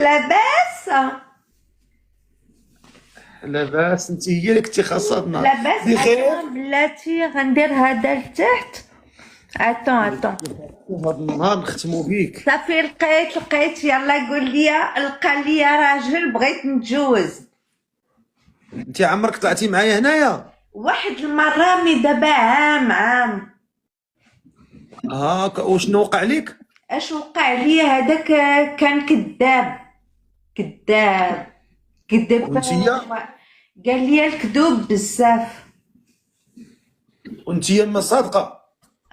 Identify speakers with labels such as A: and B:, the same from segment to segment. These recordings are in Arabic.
A: لاباس.
B: لاباس، انت هي اللي كنتي خاصتنا.
A: لاباس.
B: بخير.
A: بلاتي غندير هذا لتحت. اتون.
B: هذا النهار نختموا بيك.
A: صافي لقيت يلا قول لي لقى لي راجل بغيت نتجوز.
B: انت عمرك طلعتي معايا هنايا؟
A: واحد المرة مي دابا عام.
B: وشنو وقع لك؟
A: اش وقع لي هذاك؟ كان كذاب. كذب.
B: وانتيا؟
A: قال لي الكذوب بزاف.
B: وانتيا ما صادقه؟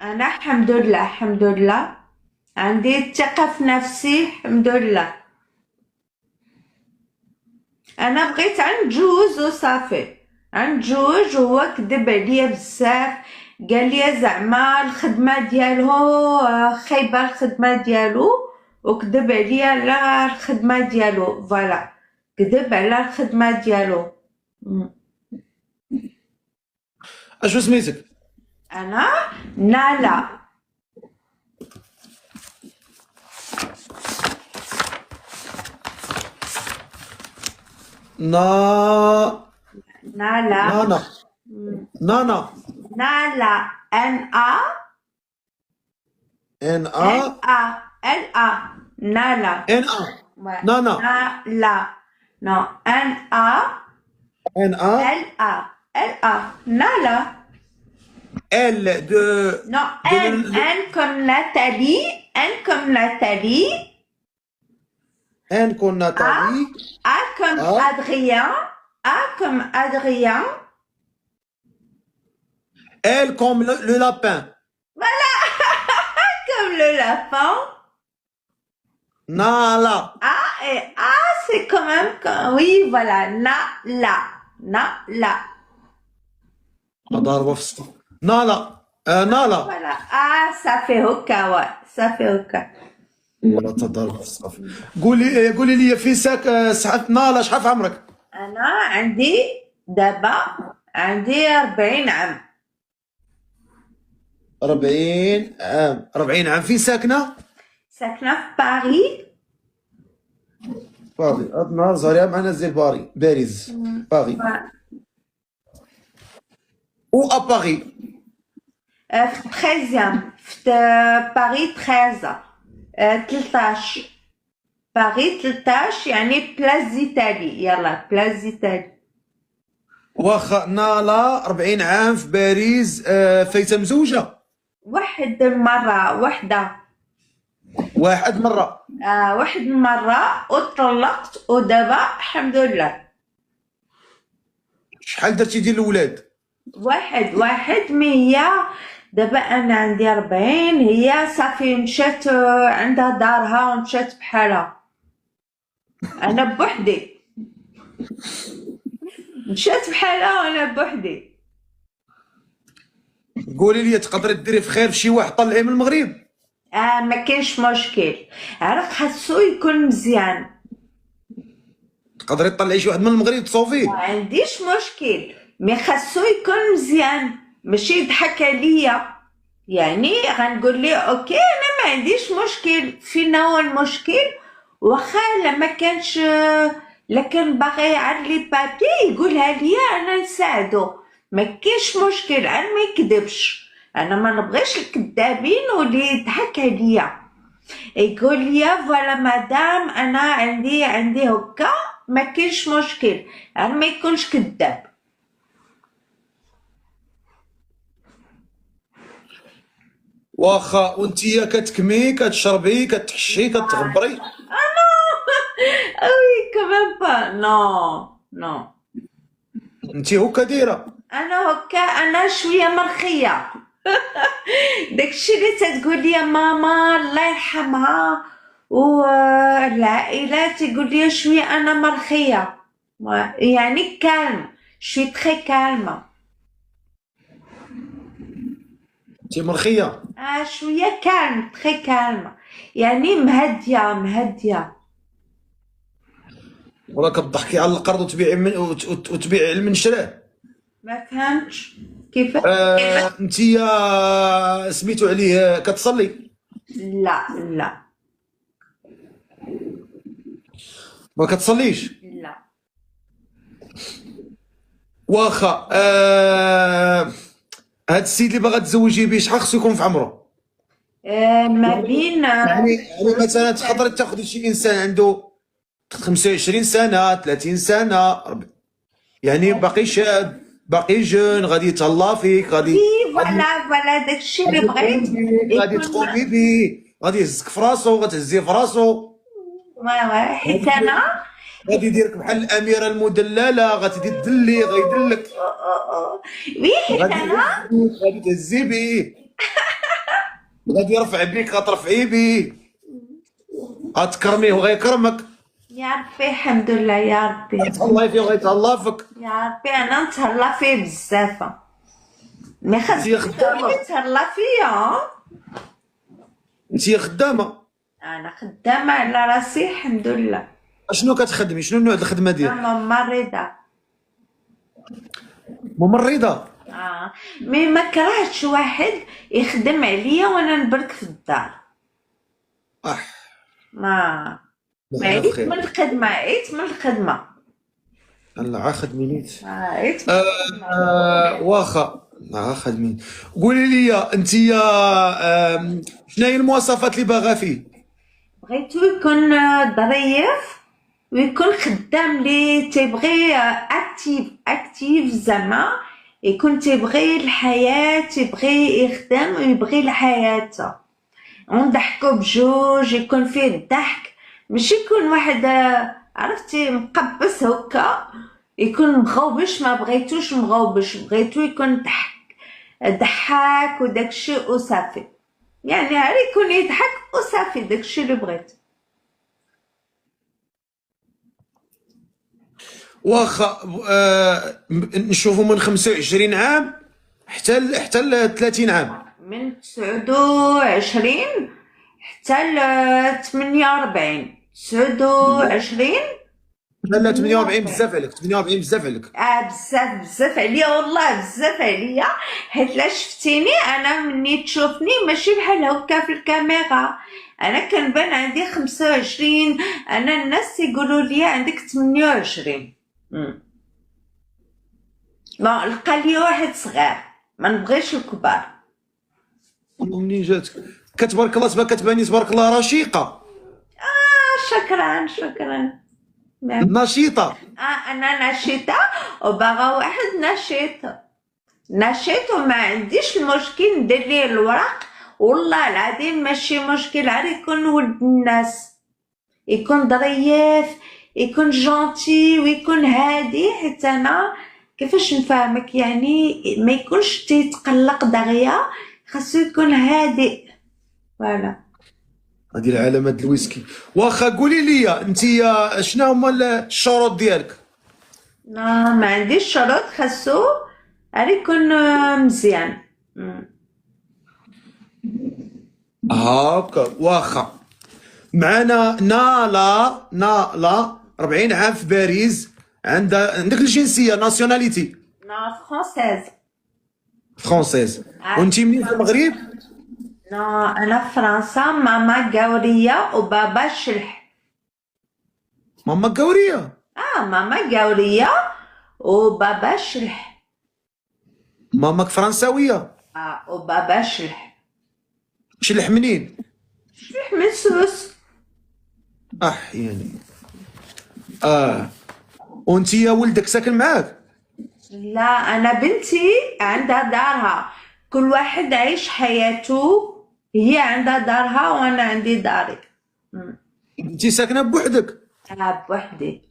A: انا الحمد لله عندي الثقة في نفسي الحمد لله. انا بغيت عنجوز وصافي، عنجوز وهو كذب عليا بزاف. قال لي زعما الخدمة ديالو خايبة، الخدمة ديالو، وكذب عليا على الخدمة ديالو. فوالا كذب على الخدمة ديالو.
B: اشو سميتك؟
A: انا نالا.
B: نا
A: نالا.
B: نانا. نانا.
A: نالا. ان ا
B: ان
A: ال
B: ا
A: ا ال ا نالا.
B: ان ا نانا.
A: نالا. نو ان ا
B: ان ا
A: ال ا ال ا نالا.
B: ال دو
A: نو ان comme Nathalie. ان comme Nathalie.
B: ان كون
A: A
B: ناتالي.
A: A comme
B: ا
A: Adrien. A comme Adrien.
B: ال كوم لو لابان.
A: Comme le lapin.
B: نالا.
A: A et A c'est quand même oui voilà. Na la.
B: ضاربه في السقف. نالا. نالا.
A: Voilà. Ah ça fait hoka ouais. Ça fait hoka.
B: ولا تضاربه في السقف. قولي لي في ساك صحف نالا، شحال في عمرك؟
A: أنا عندي دابا عندي 40 عام.
B: 40 عام. 40 عام. في ساكنه؟
A: ساكنة في باريس.
B: باري. هاد النهار زهريه معنا زي باريس. باري. او ا باري.
A: في 13 في باريس 13. 13 باريس 13 يعني بلاس زيتالي. يلا بلاس زيتالي.
B: واخا نالا 40 عام في باريس. فايته مزوجه؟
A: واحد مرة واحدة.
B: واحد مره.
A: واحد مرة وطلقت ودابا الحمد لله.
B: شحال درتي ديال الاولاد؟
A: واحد مي هي دابا انا عندي 40. هي صافي مشات عندها دارها ومشات بحالها. انا بوحدي. مشات بحالها وانا بوحدي.
B: قولي لي تقدري ديري في خير في شي واحد طلعيه من المغرب؟
A: ما كاينش مشكل. عرق خاصو يكون مزيان.
B: تقدري تطلعي شي واحد من المغرب تصوفيه؟
A: ما عنديش مشكل مي خاصو يكون مزيان ماشي يضحك عليا. يعني غنقول ليه اوكي انا ما عنديش مشكل. فين هو المشكل؟ واخا لما كانش لكن باغي يعرلي بابي يقولها ليا انا نساعدو. ما كاينش مشكل. انا ما يكذبش. انا ما نبغيش الكذابين واللي يضحك عليا. يقول لي فوالا مدام انا عندي هكا ما كاينش مشكل. انا ما يكونش كذاب.
B: واخا وانتيا كتكمي كتشربي كتحشي كتغبري؟
A: وي كمان با. نو
B: انتي هكا دايره؟
A: انا هكا. انا شويه مرخيه. داكشي اللي تقول لي ماما الله يرحمها والعائله تقول لي شويه انا مرخيه. يعني كالم. شوي تخي كالمه.
B: انتي مرخيه؟
A: شويه كالم تخي كالمه. يعني مهديه.
B: ولا كتضحكي على القرض وتبيعي وتبيعي المنشراه؟
A: ما فهمتش كيف.
B: انتيا سميتو عليه كتصلي؟
A: لا
B: ما كتصليش؟
A: لا.
B: واخا هاد السيد اللي باغا تزوجي بيه شحال خصو يكون في عمره؟
A: ما بين
B: يعني مثلا تقدري تاخذي شي انسان عنده 25 سنه 30 سنه يعني باقي شاب باقي جون غادي يتهلا فيك غادي
A: وي
B: غادي
A: فوالا داكشي اللي
B: غادي
A: بغيت
B: تقومي بيه غادي
A: يكون.
B: تقومي بيه غادي يهزك في راسو غتهزيه في راسو
A: حيت انا
B: غادي يديرك بحال الاميره المدلله غادي تدلي غيدلك
A: وي حيت
B: غادي
A: انا
B: يهزك غادي تهزي بيه غادي يرفع بيك غترفعي بيه غتكرميه وغيكرمك
A: يا ربي الحمد لله يا ربي
B: غتهلاي فيه وغيتهلا فيك
A: يا ربي انا نتهلا فيه بزاف مي
B: انت يا
A: خاصك
B: خدامه
A: تهلا فيا.
B: انت يا خدامه
A: انا خدامه على راسي الحمد لله.
B: اشنو كتخدمي شنو نوع الخدمه ديالك
A: انا ممرضه.
B: ممرضه
A: مي ما كرهتش واحد يخدم عليا وانا نبرك في الدار.
B: اح
A: ما
B: الله
A: عيت
B: خير
A: من الخدمه عيت من الخدمه
B: الله عاخد مينيت
A: عيت من الخدمه.
B: واخا عاخد مين قولي لي انت شنو هي المواصفات اللي باغا فيه
A: بغيتو يكون ظريف ويكون خدام لي تيبغي اكتيف زعما يكون تيبغي الحياة تيبغي يخدم ويبغي الحياة ونضحكو بجوج يكون فيه الضحك ماشي يكون واحد عرفتي مقبس هكا يكون مغوبش ما بغيتوش مغوبش بغيتو يكون ضحاك وداكشي وصافي يعني غير يكون يضحك وصافي داكشي اللي بغيت.
B: واخا نشوفوا من 25 عام حتى ل 30 عام
A: من 29 حتى ل 48 29
B: لا 48 بزاف عليك 48 بزاف عليك
A: بزاف عليا والله بزاف عليا حيت لا شفتيني انا مني تشوفني ماشي بحال هكا في الكاميرا انا كنبان عندي 25 انا الناس تيقولوا لي عندك 28 ما لقى لي واحد صغير ما نبغيش الكبار.
B: منين جاتك كتبارك الله كتباني تبارك الله رشيقه
A: شكرا
B: نشيطه
A: انا نشيطه وباغا واحد نشيط وما عنديش المشكل ندير ليه الورق والله العظيم ماشي مشكل عاد يكون ولد الناس يكون ظريف يكون جونتي ويكون هادي حتى انا كيفاش نفهمك يعني ما يكونش تيتقلق دغيا خاصو يكون هادئ فوالا.
B: هذه العلامات الويسكي. واخا قولي لي انت شنو هما الشروط ديالك؟
A: ما عنديش شروط خاصو غير يكون مزيان.
B: هاكا واخا معنا نالا 40 عام في باريس عندك الجنسيه ناسيوناليتي فرونسيز وانت منين في المغرب؟
A: انا في فرنسا ماما قاوريه وبابا شلح.
B: ماما قوريه
A: ماما قاوريه وبابا شلح.
B: ماماك فرنساويه
A: وبابا شلح.
B: شلح منين؟
A: شلح من سوس.
B: يعني وانت يا ولدك ساكن معاك؟
A: لا انا بنتي عندها دارها كل واحد عايش حياته هي عندها دارها وانا عندي داري.
B: انت ساكنه بوحدك؟
A: بوحدي.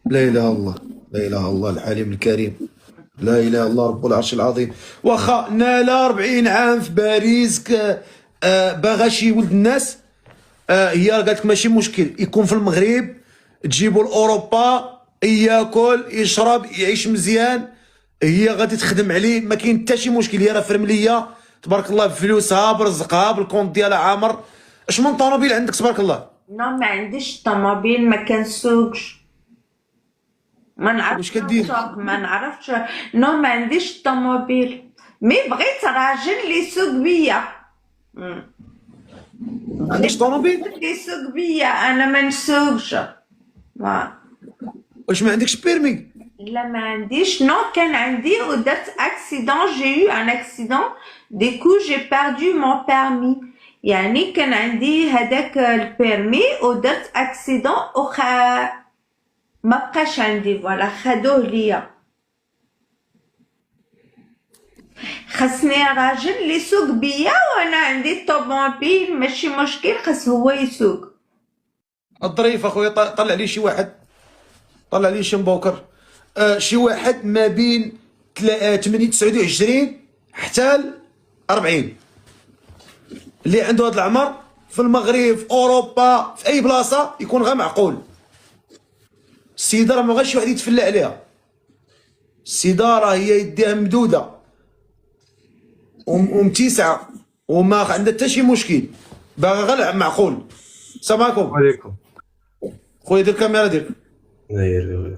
B: لا اله الا الله لا اله الا الله الحليم الكريم لا اله الا الله رب العرش العظيم. واخا نالا 40 عام في باريس باغا شي ولد الناس هي قالت لك ماشي مشكل يكون في المغرب تجيبو لاوروبا ياكل يشرب يعيش مزيان هي غادي تخدم عليه ما كاين حتى شي مشكل هي راه فرمليه تبارك الله بفلوسها برزقها بالكونت ديالها عامر. اش من طوموبيل عندك تبارك الله؟
A: ما عنديش طوموبيل ما كنسوقش ما نعرفش
B: واش كدير؟
A: ما نعرفش ما عنديش طوموبيل مي بغيت راجل اللي يسوق بيا.
B: عندكش طوموبيل؟
A: اللي يسوق بيا انا ما نسوقش
B: واش ما عندكش بيرمي؟
A: لا ما عنديش. نو كان عندي ودرت اكسيدون. جي يو ان اكسيدون ديكو جي بيردو مون بيرمي. يعني كان عندي هذاك البيرمي ودرت اكسيدون ما بقاش عندي. فوالا خدوه ليا. خصني راجل اللي يسوق بيا وانا عندي الطوموبيل ماشي مشكل. خص هو يسوق.
B: الظريف اخويا طلع لي شي واحد، طلع لي شنبوكر، شي واحد ما بين 29 حتى 40 اللي عنده هذا العمر في المغرب في اوروبا في اي بلاصه يكون غير معقول. السيده راه ما بغاش شي واحد يتفلى عليها. السيده راه هي يديها ممدوده ومتسعه وما عندها حتى شي مشكل، باغا غير معقول. السلام عليكم.
C: وعليكم.
B: خويا دير الكاميرا ديالك.
C: داير